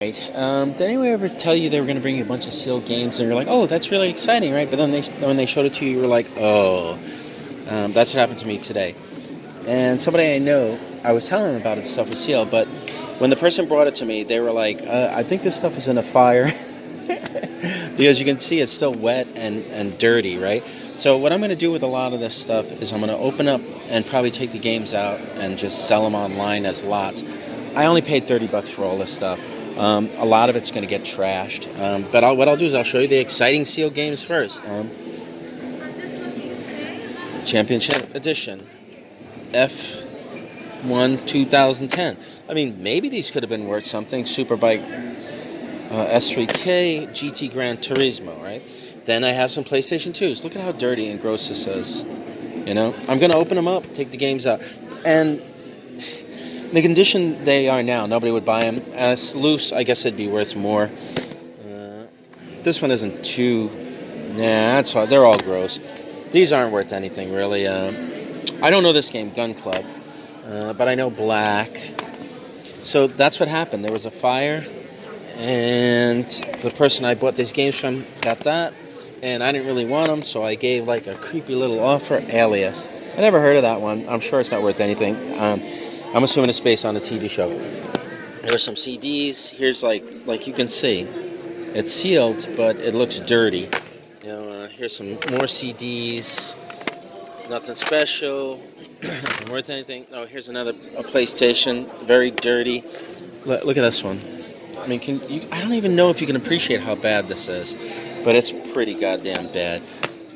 Right. Did anyone ever tell you they were going to bring you a bunch of sealed games, and you're like, "Oh, that's really exciting, right?" But then when they showed it to you, you were like, "Oh." That's what happened to me today. And somebody I know, I was telling them about it, stuff was sealed, but when the person brought it to me, they were like, "I think this stuff is in a fire," because you can see it's still wet and dirty, right? So what I'm going to do with a lot of this stuff is I'm going to open up and probably take the games out and just sell them online as lots. I only paid $30 for all this stuff. A lot of it's going to get trashed. But what I'll do is I'll show you the exciting sealed games first. Championship Edition. F1 2010. I mean, maybe these could have been worth something. Superbike S3K, GT Gran Turismo, right? Then I have some PlayStation 2s. Look at how dirty and gross this is. You know, I'm going to open them up, take the games out. And the condition they are now, nobody would buy them. As loose, I guess it'd be worth more. This one isn't too... Nah, that's all. They're all gross. These aren't worth anything, really. I don't know this game, Gun Club, but I know Black. So that's what happened. There was a fire, and the person I bought these games from got that, and I didn't really want them, so I gave like a creepy little offer, Alias. I never heard of that one. I'm sure it's not worth anything. I'm assuming it's based on a TV show. There are some CDs. Here's like you can see, it's sealed, but it looks dirty. You know, here's some more CDs. Nothing special. Nothing worth anything. Oh, here's a PlayStation. Very dirty. Look at this one. I mean, I don't even know if you can appreciate how bad this is, but it's pretty goddamn bad.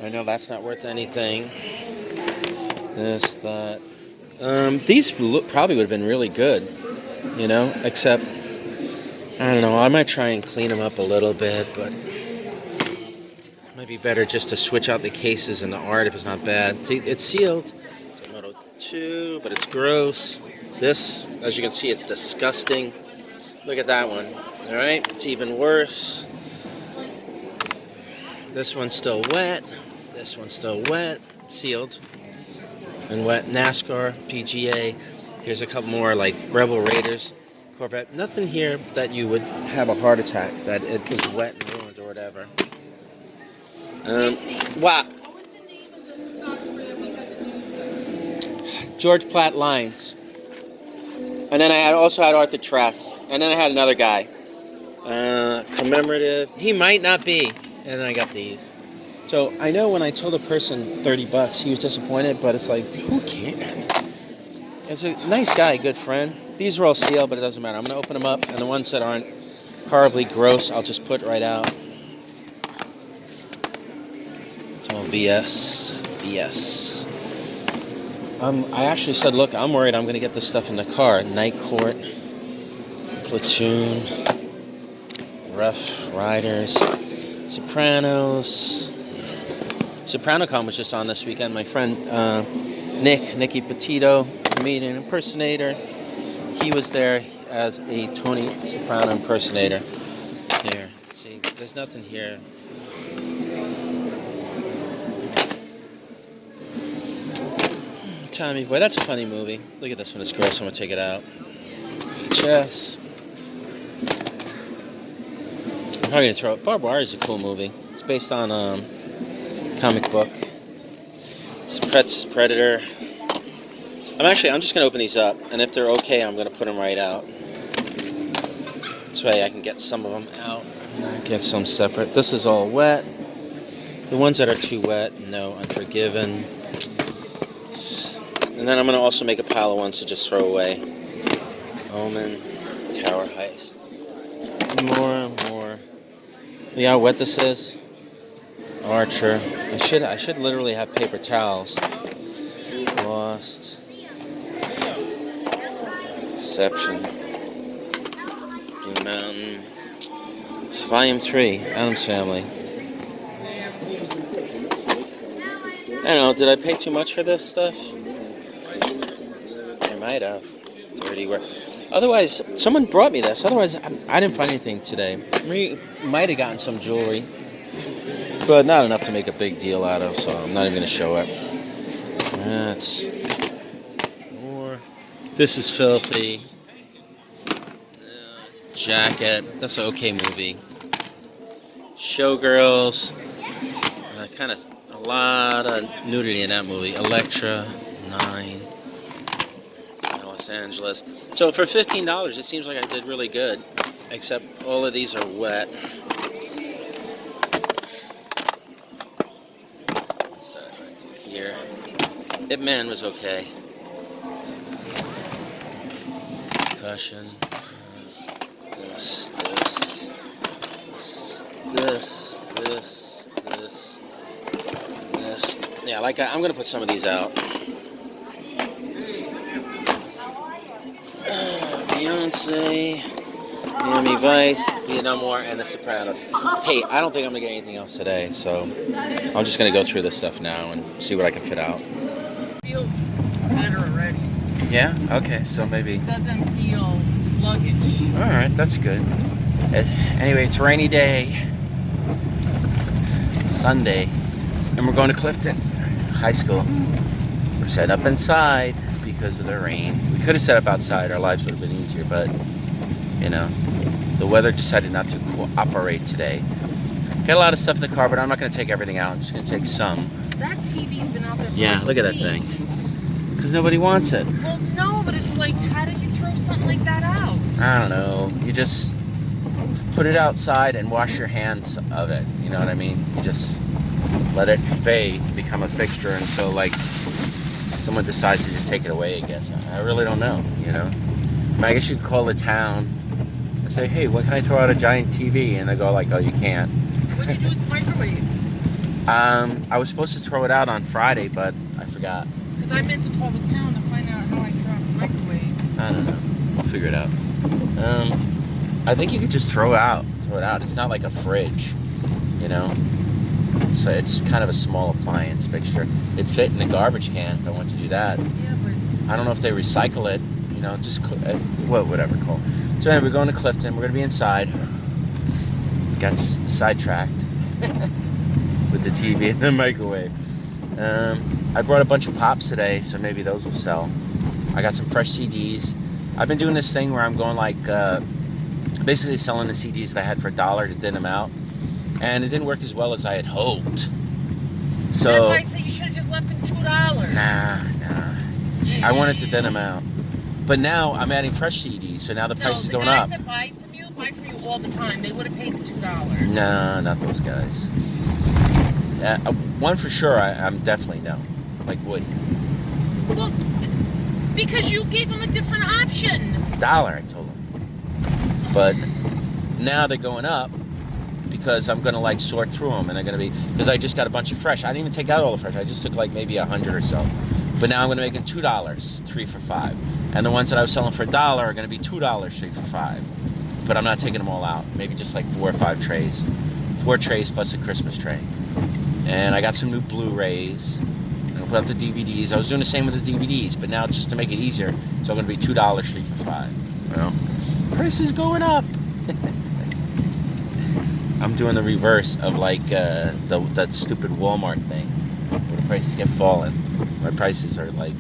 I know that's not worth anything. This, that. These probably would have been really good, you know, except, I don't know, I might try and clean them up a little bit, but it might be better just to switch out the cases and the art if it's not bad. See, it's sealed. Moto 2, but it's gross. This, as you can see, it's disgusting. Look at that one. All right, it's even worse. This one's still wet. This one's still wet. Sealed and wet. NASCAR, PGA. Here's a couple more, like Rebel Raiders, Corvette. Nothing here that you would have a heart attack, that it was wet and ruined or whatever. Wow. George Platt Lines. And then I also had Arthur Treff. And then I had another guy. Commemorative. He might not be. And then I got these. So I know when I told a person $30, he was disappointed, but it's like, who cares? It's a nice guy, good friend. These are all sealed, but it doesn't matter. I'm going to open them up, and the ones that aren't horribly gross, I'll just put right out. It's all BS. BS. I actually said, look, I'm worried I'm going to get this stuff in the car. Night Court, Platoon, Rough Riders, Sopranos. SopranoCon was just on this weekend. My friend Nicky Petito, comedian impersonator, he was there as a Tony Soprano impersonator. Here, see, there's nothing here. Tommy Boy, that's a funny movie. Look at this one, it's gross. I'm gonna take it out. VHS. I'm probably gonna throw it. Barbed Wire is a cool movie. It's based on comic book. Predator. I'm just gonna open these up, and if they're okay, I'm gonna put them right out. This way I can get some of them out. Get some separate. This is all wet. The ones that are too wet, no, Unforgiven. And then I'm going to also make a pile of ones to just throw away. Omen, Tower Heist. More. You know how wet this is? Archer. I should literally have paper towels. Lost. Inception. Blue Mountain. Volume 3, Addams Family. I don't know, did I pay too much for this stuff? I might have. 30 worth. Otherwise, someone brought me this. Otherwise, I didn't find anything today. We might have gotten some jewelry, but not enough to make a big deal out of, so I'm not even going to show it. That's more. This is filthy. jacket. That's an okay movie. Showgirls. Kind of a lot of nudity in that movie. Electra, 9. Los Angeles. So for $15, it seems like I did really good. Except all of these are wet. What's that right to here? Hitman was okay. Cushion. This. Yeah, like I'm gonna put some of these out. Beyonce, Miami Vice, Nevermore, and The Sopranos. Hey, I don't think I'm gonna get anything else today, so I'm just gonna go through this stuff now and see what I can fit out. Feels better already. Yeah. Okay. So maybe. It doesn't feel sluggish. All right. That's good. Anyway, it's a rainy day. Sunday, and we're going to Clifton High School. We're set up inside because of the rain. We could have set up outside, our lives would have been easier, but you know, the weather decided not to cooperate today. Got a lot of stuff in the car, but I'm not going to take everything out. I'm just going to take some. That TV's been out there for Yeah, look at that thing. Because nobody wants it. Well, no, but it's like, how did you throw something like that out? I don't know. You just put it outside and wash your hands of it. You know what I mean? You just let it stay, become a fixture until like someone decides to just take it away, I guess. I really don't know, you know. I guess you could call the town and say, hey, when can I throw out a giant TV? And they go like, oh, you can't. What did you do with the microwave? I was supposed to throw it out on Friday, but I forgot. Because I meant to call the town to find out how I throw out the microwave. I don't know. We'll figure it out. I think you could just throw it out. It's not like a fridge, you know. So it's kind of a small appliance fixture. It'd fit in the garbage can if I want to do that. Yeah, but I don't know if they recycle it, you know, just whatever, Cole. So anyway, we're going to Clifton. We're going to be inside. Got sidetracked with the TV and the microwave. I brought a bunch of pops today, so maybe those will sell. I got some fresh CDs. I've been doing this thing where I'm going like, basically selling the CDs that I had for $1 to thin them out. And it didn't work as well as I had hoped. So that's why I said you should have just left him $2. Nah. I wanted to thin them out. But now I'm adding fresh CDs, so now the price is going up. The guys that buy from you all the time. They would have paid the $2. No, not those guys. One for sure, I'm definitely no. Like Woody. Well, because you gave them a different option. $1, I told him. But now they're going up because I'm going to like sort through them, and they're going to be, because I just got a bunch of fresh. I didn't even take out all the fresh. I just took like maybe 100 or so. But now I'm going to make them $2, 3 for $5. And the ones that I was selling for $1 are going to be $2, 3 for $5. But I'm not taking them all out. Maybe just like 4 or 5 trays. 4 trays plus a Christmas tray. And I got some new Blu-rays. I'm going to put up the DVDs. I was doing the same with the DVDs, but now just to make it easier, it's all going to be $2, 3 for $5. You know? Price is going up. I'm doing the reverse of like that stupid Walmart thing where the prices kept falling. My prices are like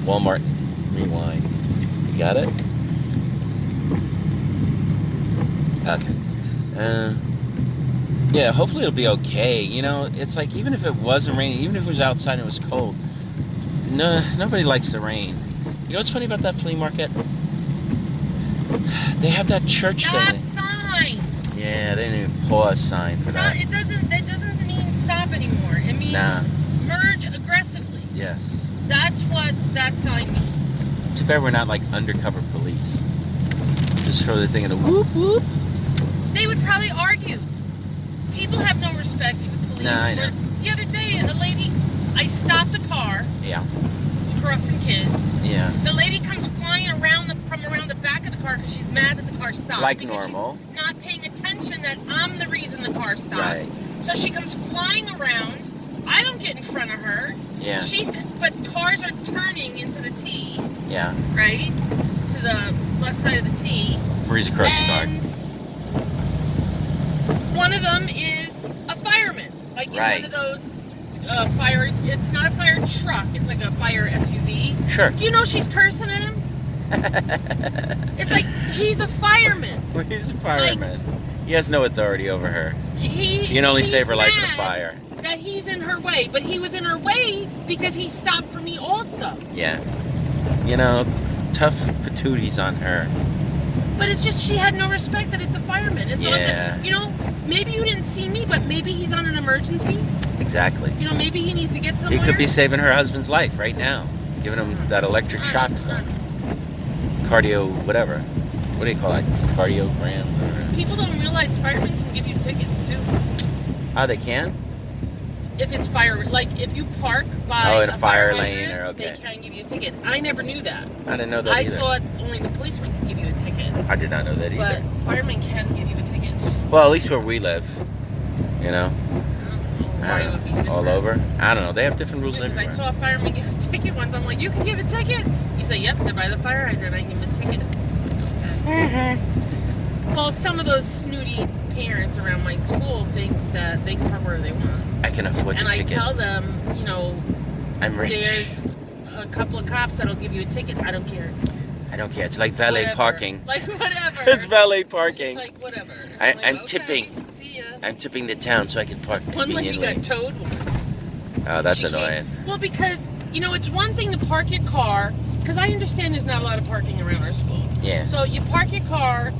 Walmart rewind. You got it? Okay. Yeah, hopefully it'll be okay. You know, it's like even if it wasn't raining, even if it was outside and it was cold, nobody likes the rain. You know what's funny about that flea market? They have that church stop thing. Sign. Yeah, they didn't even pause sign for that. It doesn't mean stop anymore. It means merge aggressively. Yes. That's what that sign means. Too bad we're not like undercover police. Just throw the thing in a whoop whoop. They would probably argue. People have no respect for the police. Nah, I know. The other day, I stopped a car. Yeah. To cross some kids. Yeah. The lady comes flying from around the back of the car because she's mad that the car stopped. Like normal. She's not paying attention that I'm the reason the car stopped. Right. So she comes flying around. I don't get in front of her. Yeah. But cars are turning into the T. Yeah. Right? To the left side of the T. Marie's a crossing guard. One of them is a fireman. Like in one of those fire, it's not a fire truck, it's like a fire SUV. Sure. Do you know she's cursing at him? It's like, he's a fireman. Well, he's a fireman. He has no authority over her. He can only save her life in a fire. That he's in her way, but he was in her way because he stopped for me also. Yeah. You know, tough patooties on her. But it's just, she had no respect that it's a fireman. And thought that, you know, maybe you didn't see me, but maybe he's on an emergency. Exactly. You know, maybe he needs to get somewhere. He could be saving her husband's life right now. Giving him that electric shock stuff. Cardio, whatever. What do you call it? Cardiogram? Or... People don't realize firemen can give you tickets too. Oh, they can? If it's fire, like if you park by in a fire lane, hydrant, or okay. They can give you a ticket. I never knew that. I didn't know that either. I thought only the policeman could give you a ticket. I did not know that either. But firemen can give you a ticket. Well, at least where we live, you know. Why it would be different. All over? I don't know. They have different rules everywhere. Because I saw a fireman give a ticket once. I'm like, you can give a ticket? He said, yep, they're by the fire hydrant. I give him a ticket. I was like, okay. Well, some of those snooty parents around my school think that they can park wherever they want. I can afford the ticket. And I tell them, you know, I'm rich. There's a couple of cops that'll give you a ticket. I don't care. I don't care. It's like valet parking. Like whatever. It's valet parking. It's like whatever. I'm okay, tipping. See ya. I'm tipping the town so I can park conveniently. One lady got towed once. Oh, that's annoying. Well, because, you know, it's one thing to park your car, because I understand there's not a lot of parking around our school. Yeah. So you park your car,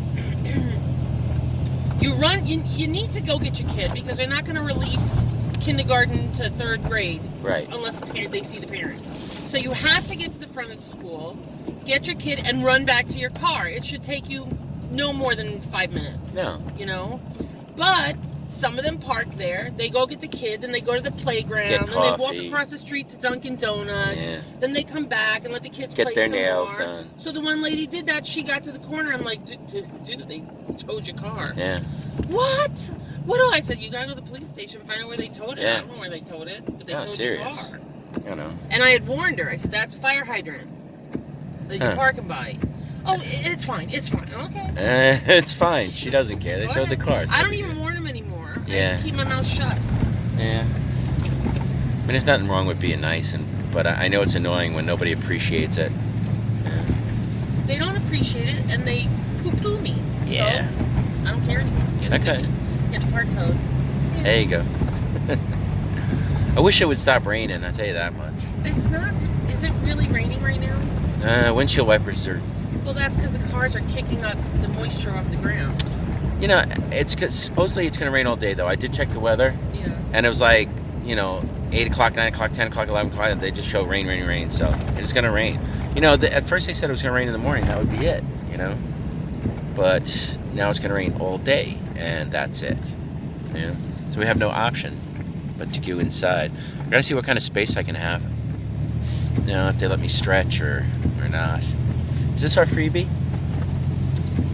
you run, you need to go get your kid, because they're not going to release kindergarten to 3rd grade. Right. Unless they see the parent. So you have to get to the front of the school, get your kid, and run back to your car. It should take you no more than 5 minutes. No. You know? But some of them park there. They go get the kid, then they go to the playground, then they walk across the street to Dunkin' Donuts. Yeah. Then they come back and let the kids get play their some nails more. done. So the one lady did that. She got to the corner. I'm like, dude, they towed your car. Yeah. What? What do I said? You gotta go to the police station and find out where they towed it. Yeah. I don't know where they towed it, but they towed serious. your car. You know. And I had warned her. I said, that's a fire hydrant that you're parking by. Oh, it's fine. It's fine. Okay. It's fine. She doesn't care. They towed the cars. I don't even warn them anymore. Yeah. I keep my mouth shut. Yeah. I mean, there's nothing wrong with being nice, but I know it's annoying when nobody appreciates it. Yeah. They don't appreciate it, and they poo-poo me. Yeah. So, I don't care anymore. Get a ticket. Get your car towed. There you go. I wish it would stop raining, I'll tell you that much. It's not. Is it really raining right now? Windshield wipers are... Well, that's because the cars are kicking up the moisture off the ground. You know, supposedly it's going to rain all day, though. I did check the weather. Yeah. And it was like, you know, 8 o'clock, 9 o'clock, 10 o'clock, 11 o'clock. They just show rain, rain, rain. So it's going to rain. You know, at first they said it was going to rain in the morning. That would be it, you know. But now it's going to rain all day, and that's it. You know? So we have no option but to go inside. I got to see what kind of space I can have. You know, if they let me stretch or not. Is this our freebie?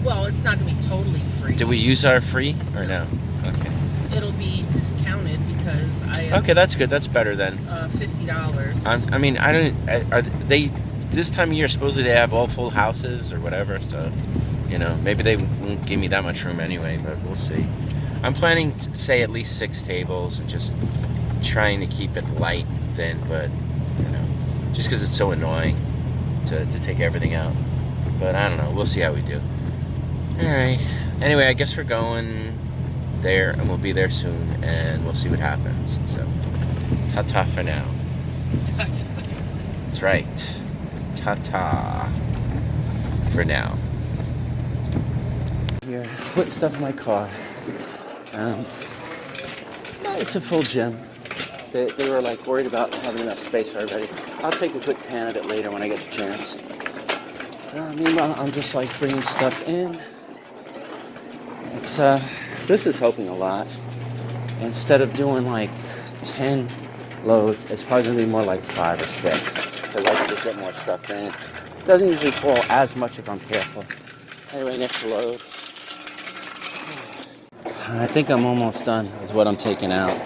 Well, it's not going to be totally free. Did we use our free or no? Okay. It'll be discounted because I have, okay, that's good. That's better then. $50. I mean, I don't... Are they... This time of year, supposedly they have all full houses or whatever, so... You know, maybe they won't give me that much room anyway, but we'll see. I'm planning to say at least 6 tables and just trying to keep it light then, but, you know, just because it's so annoying to take everything out. But I don't know. We'll see how we do. Alright. Anyway, I guess we're going there, and we'll be there soon, and we'll see what happens. So, ta-ta for now. Ta-ta. That's right. Ta-ta for now. Here, putting stuff in my car. It's a full gym. They were like worried about having enough space for everybody. I'll take a quick pan of it later when I get the chance. Meanwhile, I'm just like bringing stuff in. It's this is helping a lot. Instead of doing like 10 loads, it's probably gonna be more like 5 or 6 because I can just get more stuff in. It doesn't usually fall as much if I'm careful. Anyway, next load. I think I'm almost done with what I'm taking out.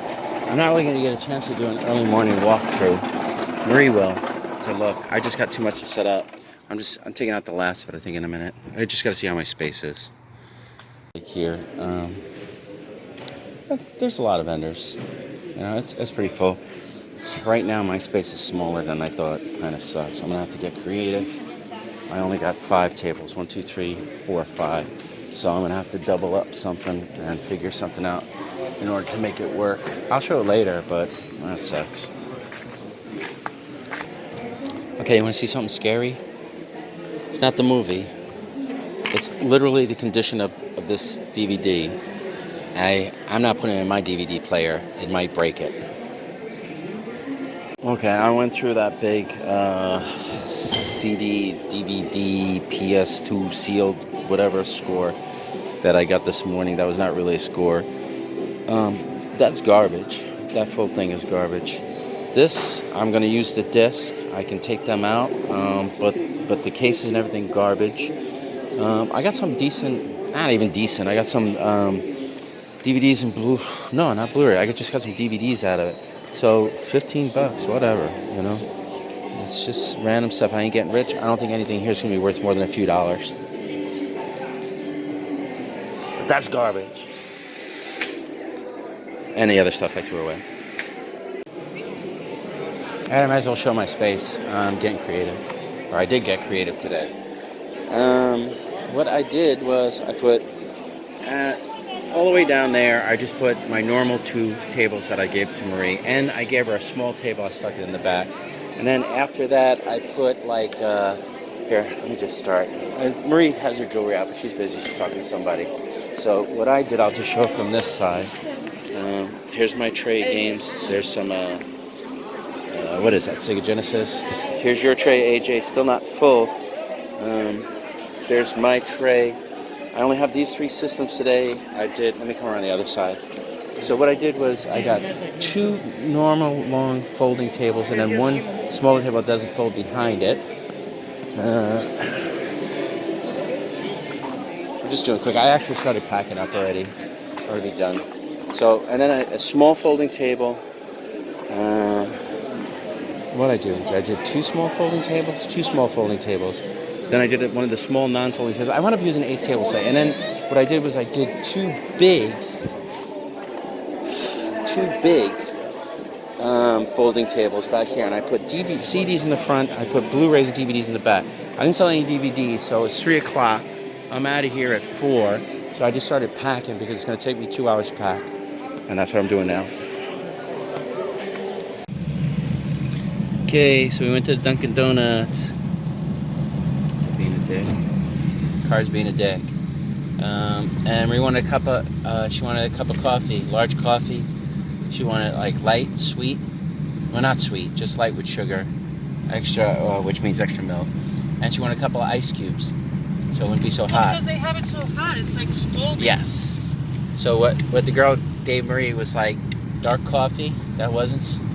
I'm not really going to get a chance to do an early morning walkthrough. Marie will, to look. I just got too much to set up. I'm taking out the last of it, I think, in a minute. I just got to see how my space is. Here, there's a lot of vendors. You know, it's pretty full. Right now, my space is smaller than I thought. It kind of sucks. I'm going to have to get creative. I only got 5 tables. 1, 2, 3, 4, 5. So I'm gonna have to double up something and figure something out in order to make it work. I'll show it later, but that sucks. Okay, you wanna see something scary? It's not the movie. It's literally the condition of this DVD. I'm not putting it in my DVD player. It might break it. Okay, I went through that big CD, DVD, PS2 sealed whatever score that I got this morning. That was not really a score. That's garbage. That full thing is garbage. This, I'm going to use the disc. I can take them out, but the cases and everything, garbage. I got some decent, not even decent. I got some DVDs and no, not Blu-ray. I just got some DVDs out of it. So $15, whatever, you know. It's just random stuff. I ain't getting rich. I don't think anything here is going to be worth more than a few dollars. But that's garbage. And the other stuff I threw away. And I might as well show my space. I'm getting creative. Or I did get creative today. What I did was I put all the way down there, I just put my normal 2 tables that I gave to Marie, and I gave her a small table. I stuck it in the back. And then after that, I put like, here, let me just start. Marie has her jewelry out, but she's busy. She's talking to somebody. So what I did, I'll just show from this side. Here's my tray games. There's some, what is that, Sega Genesis. Here's your tray, AJ, still not full. There's my tray. I only have these 3 systems today. Let me come around the other side. So what I did was I got 2 normal long folding tables and then 1 smaller table that doesn't fold behind it. I'm just doing quick. I actually started packing up already done. So, and then a small folding table. What I do? I did 2 small folding tables. 2 small folding tables. Then I did one of the small non-folding tables. I wound up using 8 tables today. And then what I did was I did 2 big folding tables back here. And I put CDs in the front. I put Blu-rays and DVDs in the back. I didn't sell any DVDs, so it's 3 o'clock. I'm out of here at 4. So I just started packing because it's going to take me 2 hours to pack. And that's what I'm doing now. Okay, so we went to the Dunkin' Donuts. Being a dick. Car's being a dick. And we wanted she wanted a cup of coffee, large coffee. She wanted like light and sweet. Well, not sweet, just light with sugar. Extra, which means extra milk. And she wanted a couple of ice cubes, so it wouldn't be so hot. Because they have it so hot, it's like scalding. Yes. So what the girl gave Marie was like dark coffee that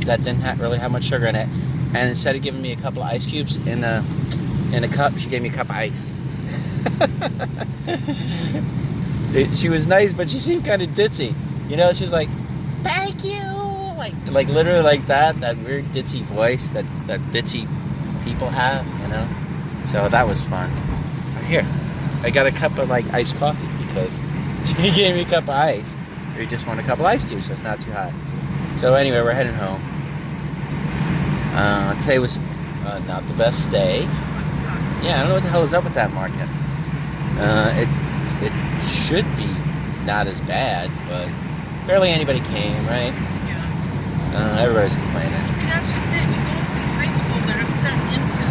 didn't really have much sugar in it. And instead of giving me a couple of ice cubes in a cup, she gave me a cup of ice. She was nice, but she seemed kind of ditzy. You know, she was like, "Thank you," like literally like that weird ditzy voice that ditzy people have. You know, so that was fun. Here, I got a cup of like iced coffee because she gave me a cup of ice. We just want a couple ice cubes, so it's not too hot. So anyway, we're heading home. Today was not the best day. Yeah, I don't know what the hell is up with that market. It should be not as bad, but barely anybody came, right? Yeah. Everybody's complaining. Well, see, that's just it. We go into these high schools that are set into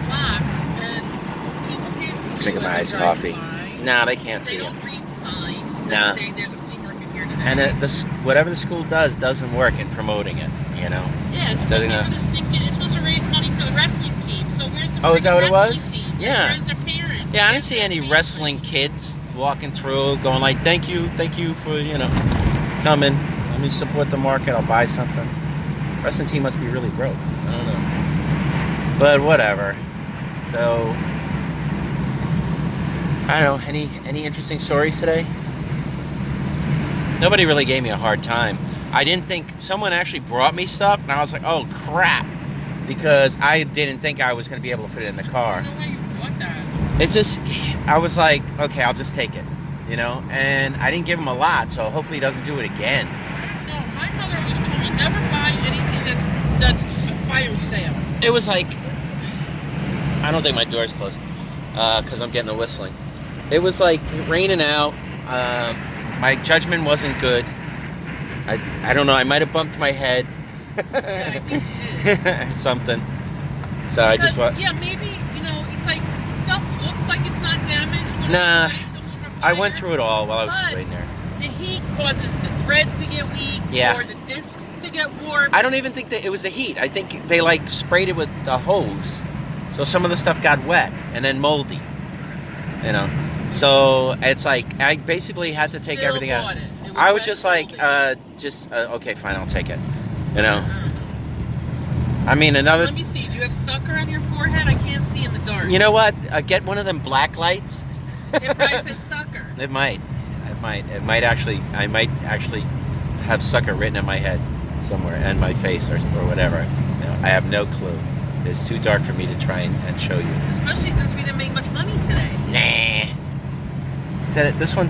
blocks, and people can't see. Drinking my iced coffee. Nah, they can't see it. They don't read signs Nah. that say there's a flea market here today. And whatever the school doesn't work in promoting it, you know? Yeah, it's supposed to be for the stinking. It's supposed to raise money for the wrestling team. So where's the is that what it was? team? Yeah. Where's their parents? Yeah, I didn't see any wrestling kids walking through going like, thank you for, coming. Let me support the market. I'll buy something. Wrestling team must be really broke. I don't know. But whatever. So, I don't know. Any interesting stories today? Nobody really gave me a hard time. I didn't think someone actually brought me stuff, and I was like, oh crap, because I didn't think I was going to be able to fit it in the car. I don't know why you bought that. It's just, I was like, okay, I'll just take it, and I didn't give him a lot, so hopefully he doesn't do it again. I don't know. My mother always told me never buy anything that's a fire sale. It was like, I don't think my door's closed because I'm getting a whistling. It was like raining out. My judgment wasn't good. I don't know. I might have bumped my head Yeah, I think you did. or something. So I just Because, yeah, maybe, you know, it's like stuff looks like it's not damaged when Nah, it comes from a I went fire, through it all while I was but sitting there. the heat causes the threads to get weak, Yeah. or the discs to get warped. I don't even think that it was the heat. I think they like sprayed it with a hose, so some of the stuff got wet and then moldy. You know, so it's like I basically had to take Still everything out. bought it. It was I was wet just and like, moldy. okay, fine, I'll take it. You know, Uh-huh. I mean another. Let me see. Do you have sucker on your forehead? I can't see in the dark. You know what? Get one of them black lights. It probably says sucker. It might. It might actually. I might actually have sucker written in my head somewhere and my face or whatever. You know, I have no clue. It's too dark for me to try and show you. Especially since we didn't make much money today. Nah.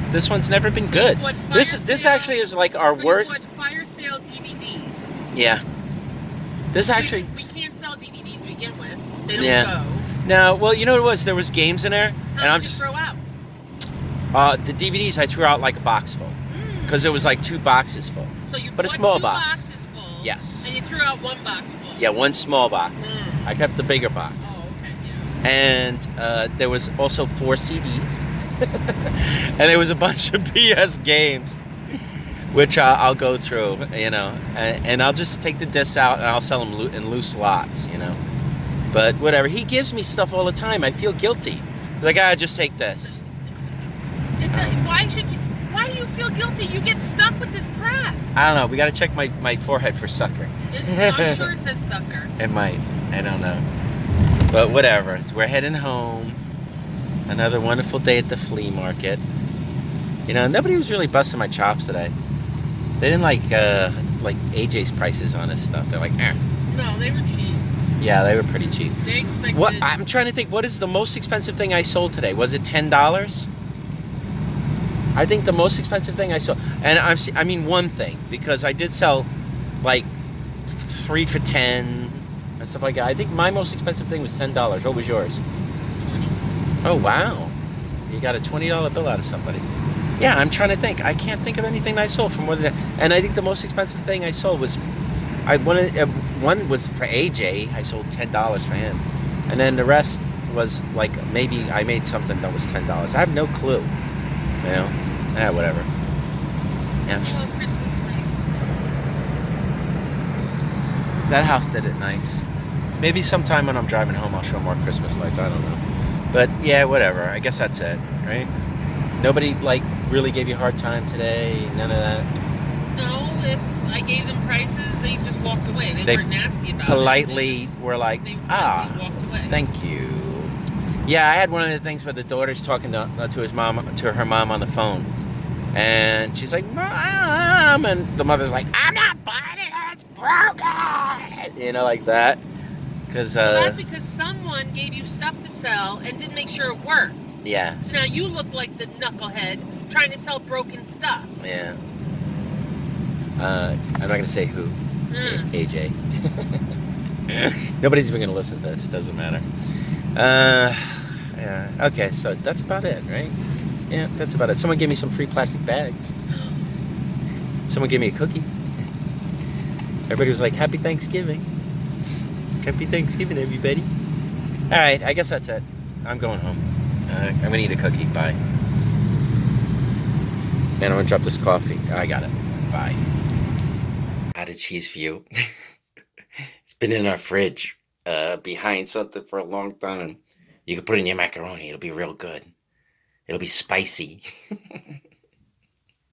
This one's never been good. This actually is like our worst. You bought fire sale DVDs. Yeah. This actually. We can't sell DVDs to begin with. They don't Yeah. go. No, well, you know what it was? There was games in there, How and I'm did just you throw out? the DVDs I threw out like a box full because it was like 2 boxes full. So you but a bought small 2 box. boxes full. Yes. And you threw out 1 box full. Yeah, 1 small box. I kept the bigger box. Oh, okay, yeah. And there was also 4 CDs, and there was a bunch of BS games, which I'll go through, you know, and I'll just take the discs out and I'll sell them in loose lots, you know. But whatever, he gives me stuff all the time. I feel guilty. He's like, just take this. Why do you feel guilty? You get stuck with this crap. I don't know. We got to check my forehead for sucker. I'm sure it says sucker. It might. I don't know. But whatever. So we're heading home. Another wonderful day at the flea market. You know, nobody was really busting my chops today. They didn't like AJ's prices on this stuff. They're like, eh. No, they were cheap. Yeah, they were pretty cheap. They expected. What? I'm trying to think. What is the most expensive thing I sold today? Was it $10? I think the most expensive thing I sold, and I mean one thing, because I did sell like 3 for $10 and stuff like that. I think my most expensive thing was $10. What was yours? 20. Oh wow, you got a $20 bill out of somebody. Yeah, I'm trying to think. I can't think of anything I sold for more than that. And I think the most expensive thing I sold was, one was for AJ. I sold $10 for him, and then the rest was like maybe I made something that was $10. I have no clue. You know, whatever. Yeah, Oh, Christmas lights. that house did it nice. Maybe sometime when I'm driving home, I'll show more Christmas lights. I don't know. But yeah, whatever. I guess that's it, right? Nobody like really gave you a hard time today. None of that. No, if I gave them prices, they just walked away. They weren't nasty about politely it. were like, They walked away. thank you. Yeah, I had one of the things where the daughter's talking to her mom on the phone, and she's like, Mom, and the mother's like, I'm not buying it, it's broken, you know, like that. Because well, that's because someone gave you stuff to sell and didn't make sure it worked. Yeah. So now you look like the knucklehead trying to sell broken stuff. Yeah. I'm not gonna say who. AJ. Nobody's even gonna listen to this. Doesn't matter. Yeah. Okay. So that's about it, right? Yeah, that's about it. Someone gave me some free plastic bags. Someone gave me a cookie. Everybody was like, "Happy Thanksgiving." Happy Thanksgiving, everybody. All right. I guess that's it. I'm going home. I'm gonna eat a cookie. Bye. And I'm gonna drop this coffee. I got it. Bye. Had a cheese for you. It's been in our fridge, behind something for a long time. You can put it in your macaroni. It'll be real good. It'll be spicy.